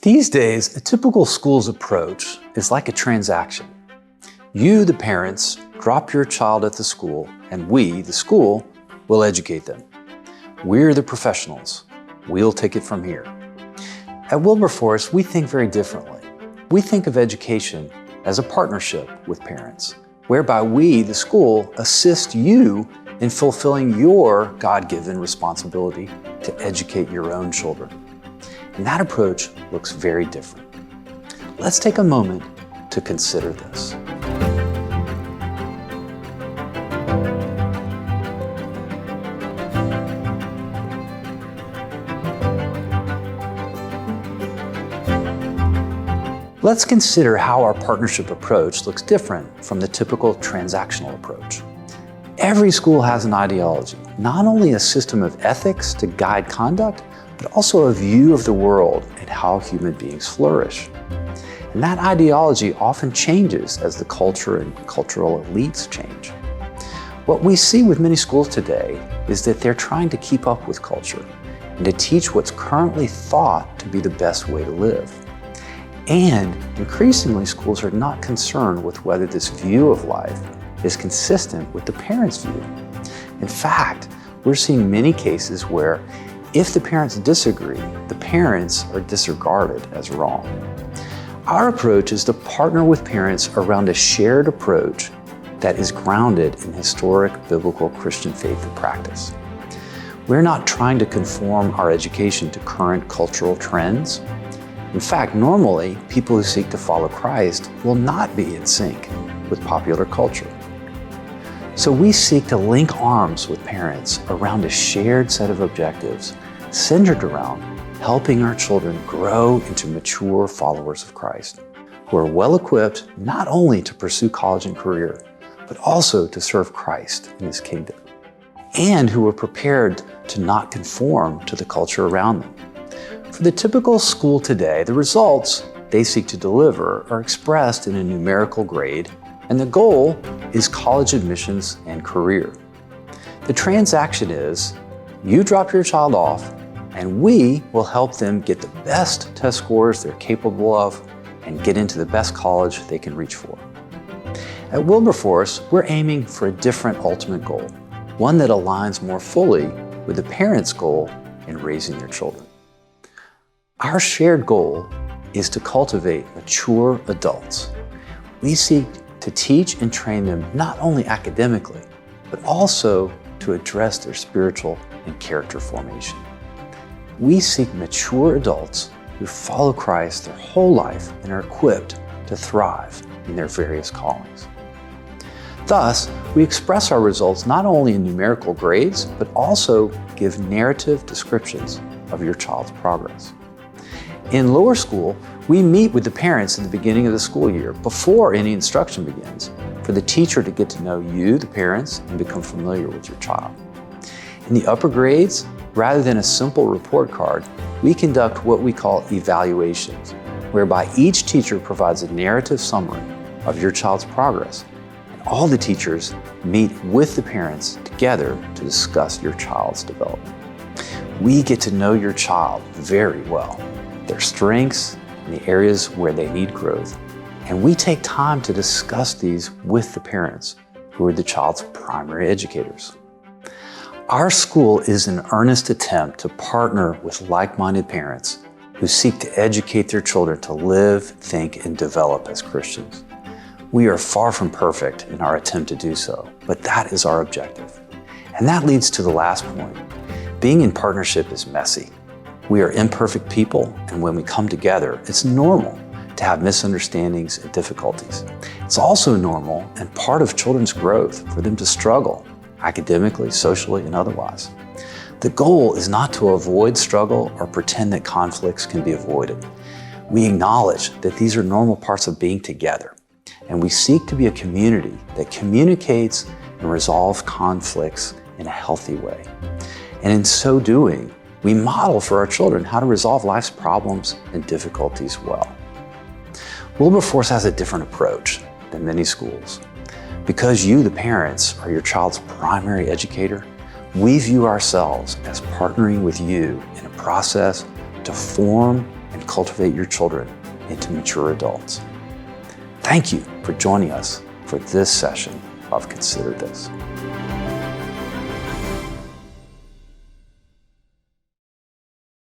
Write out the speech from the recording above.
These days, a typical school's approach is like a transaction. You, the parents, drop your child at the school, and we, the school, will educate them. We're the professionals. We'll take it from here. At Wilberforce, we think very differently. We think of education as a partnership with parents, whereby we, the school, assist you in fulfilling your God-given responsibility to educate your own children. And that approach looks very different. Let's take a moment to consider this. Let's consider how our partnership approach looks different from the typical transactional approach. Every school has an ideology, not only a system of ethics to guide conduct, but also a view of the world and how human beings flourish. And that ideology often changes as the culture and cultural elites change. What we see with many schools today is that they're trying to keep up with culture and to teach what's currently thought to be the best way to live. And increasingly, schools are not concerned with whether this view of life is consistent with the parents' view. In fact, we're seeing many cases where if the parents disagree, the parents are disregarded as wrong. Our approach is to partner with parents around a shared approach that is grounded in historic biblical Christian faith and practice. We're not trying to conform our education to current cultural trends. In fact, normally, people who seek to follow Christ will not be in sync with popular culture. So we seek to link arms with parents around a shared set of objectives centered around helping our children grow into mature followers of Christ, who are well-equipped not only to pursue college and career, but also to serve Christ in His kingdom, and who are prepared to not conform to the culture around them. For the typical school today, the results they seek to deliver are expressed in a numerical grade, and the goal is college admissions and career. The transaction is, you drop your child off, and we will help them get the best test scores they're capable of and get into the best college they can reach for. At Wilberforce, we're aiming for a different ultimate goal, one that aligns more fully with the parents' goal in raising their children. Our shared goal is to cultivate mature adults. We seek to teach and train them not only academically, but also to address their spiritual and character formation. We seek mature adults who follow Christ their whole life and are equipped to thrive in their various callings. Thus, we express our results not only in numerical grades, but also give narrative descriptions of your child's progress. In lower school, we meet with the parents at the beginning of the school year, before any instruction begins, for the teacher to get to know you, the parents, and become familiar with your child. In the upper grades, rather than a simple report card, we conduct what we call evaluations, whereby each teacher provides a narrative summary of your child's progress, and all the teachers meet with the parents together to discuss your child's development. We get to know your child very well, their strengths, and the areas where they need growth. And we take time to discuss these with the parents, who are the child's primary educators. Our school is an earnest attempt to partner with like-minded parents who seek to educate their children to live, think, and develop as Christians. We are far from perfect in our attempt to do so, but that is our objective. And that leads to the last point. Being in partnership is messy. We are imperfect people, and when we come together, it's normal to have misunderstandings and difficulties. It's also normal and part of children's growth for them to struggle, academically, socially, and otherwise. The goal is not to avoid struggle or pretend that conflicts can be avoided. We acknowledge that these are normal parts of being together, and we seek to be a community that communicates and resolves conflicts in a healthy way. And in so doing, we model for our children how to resolve life's problems and difficulties well. Wilberforce has a different approach than many schools. Because you, the parents, are your child's primary educator, we view ourselves as partnering with you in a process to form and cultivate your children into mature adults. Thank you for joining us for this session of Consider This.